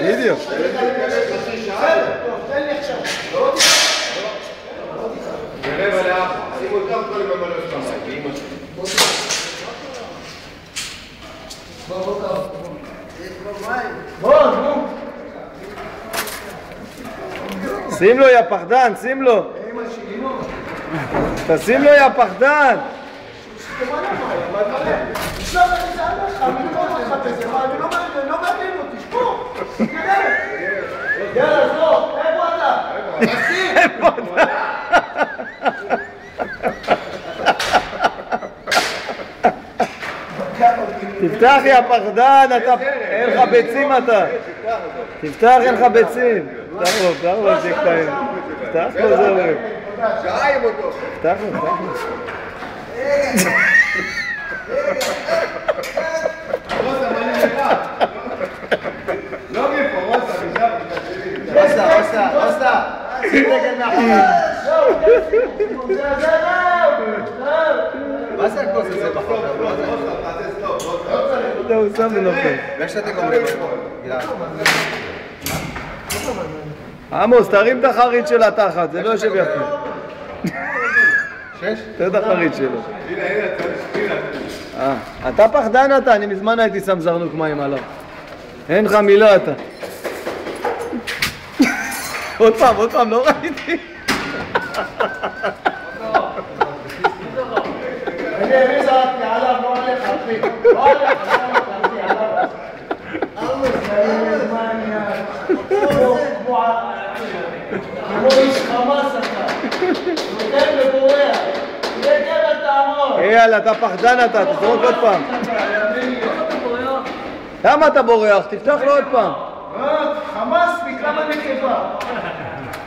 בדיוק. שים לו יא פחדן, שים לו. תשים לו יא פחדן. יאללה, זו, איפה אתה? איפה אתה? תפתח יא פחדן, אין לך ביצים אתה. תפתח, אין לך ביצים. תפתח לו, זה קטעים. תפתח לו, זהו. שעה אותו. תפתח לו, תפתח לו. רוסה, מה אני לבד? לא מפה, רוסה, משם, רוסה. שים רגל מאחוריו. מה זה הכוס הזה בחוק? הוא שם ונופל. ואיך שאתם אומרים? עמוס, תרים את החרית של התחת, זה לא יושב יפה. תראה את החרית שלו. אתה פחדן אתה, אני מזמן הייתי שם זרנוק מים עליו. אין לך מילה אתה. עוד פעם, לא ראיתי. אני זרקתי עליו, לא עליך, אחי. לא עליך, עליו. עמוס, כמו איש חמאס אתה. נותן ובורח. תהיה גבר תעמוד. יאללה, אתה פחדן אתה, תזרוק עוד פעם. למה אתה בורח? תפתח לו עוד פעם. חמאסניק, למה נקבה?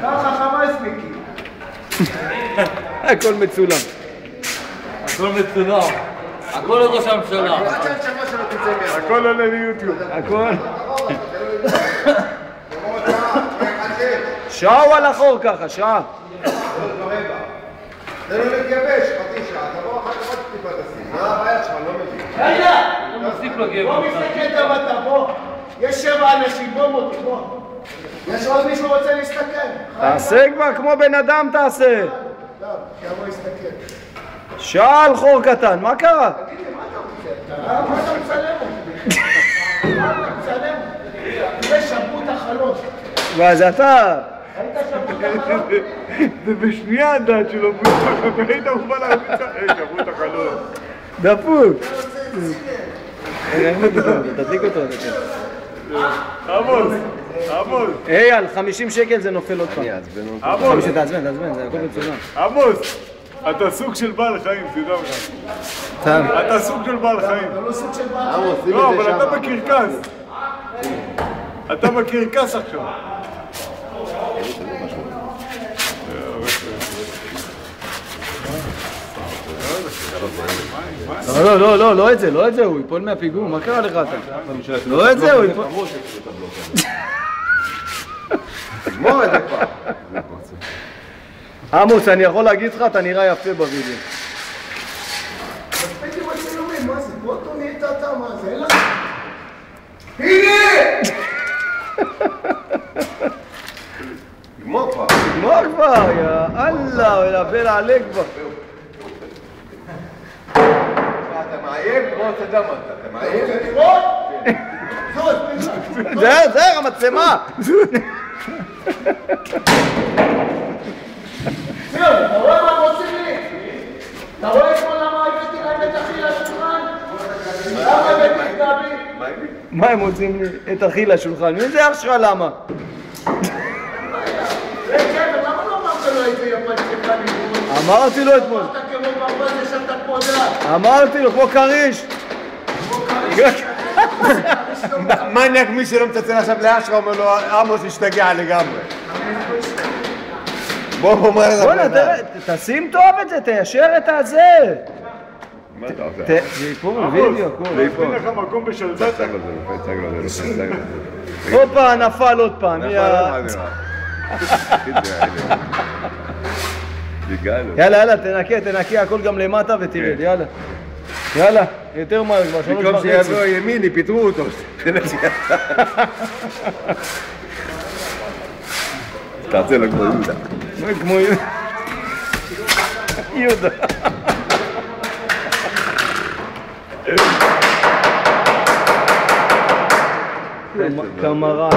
ככה חמאסניקים. הכל מצולם. הכל מצולם. הכל לראש הממשלה. הכל עולה ליוטיוב. הכל. שעה או על החור ככה, שעה. זה לא להתגבש, חצי שעה, תבוא אחר כך טיפה תשים. מה הבעיה שלך? לא מבין. רגע! הוא מפסיק לו גבר. בוא מסתכל גם אתה, בוא. יש 7 אנשים, בוא מוטי, בוא. יש עוד מישהו רוצה להסתכל? תעשה כבר כמו בן אדם תעשה. טוב, שיבוא להסתכל. שעה על חור קטן, מה קרה? תגיד לי, מה אתה רוצה? מה אתה מצלם אותי? מה אתה מצלם אותי? תראה, שברו את החלון. ואז אתה... היית שברו את החלון? זה בשנייה הדעת שלו, והיית מובן להרביץ לך, שברו את החלון. דפוק. תדליק אותו. עמוס. אייל, 50 שקל זה נופל עוד פעם. עמוס. תעזבן, זה הכל מצולם. עמוס, אתה סוג של בעל חיים, תדע לך. אתה סוג של בעל חיים. אתה לא סוג של בעל. לא, אבל אתה בקרקס. אתה בקרקס עכשיו. לא את זה, הוא ייפול מהפיגור, מה קרה לך אתה? לא את זה, הוא ייפול... תגמור את זה כבר. עמוס, אני יכול להגיד לך, אתה נראה יפה בווידאו. מספיק עם הצילומים, מה זה? בוא תונית אתה, מה זה? אין לך? הנה! תגמור כבר. תגמור כבר, יא אללה, ולבל עלי כבר. אתה מאיים? בוא תדע מה אתה מאיים? זה המצלמה. זהו, אתה רואה מה הם עושים לי? אתה רואה כמו למה הבאתי להם את אחי לשולחן? למה הבאתי את גבי? מה הם רוצים לי? את אחי לשולחן? מי זה אח שלך למה? גבר, למה לא אמרת לו איזה יפן שפנים? אמרתי לו אתמול. אמרת כמו ברווז שאתה פודה. אמרתי לו, כמו כריש. מניאק מי שלא מצלצל עכשיו לאח שלך אומר לו עמוס השתגע לגמרי. בוא'נה, תשים טוב את זה, תיישר את הזה. מה אתה עושה? זה ייפול, וידאו, אין לך מקום בשלטת. הופה, נפל עוד פעם. יאללה, תנקה, הכל גם למטה ותרד, יאללה. יאללה, יותר מהר, כבר 3:30. במקום שיבוא ימיני, פיטרו אותו. תרצה לו כמו יהודה. כמו יהודה. כמה רעש.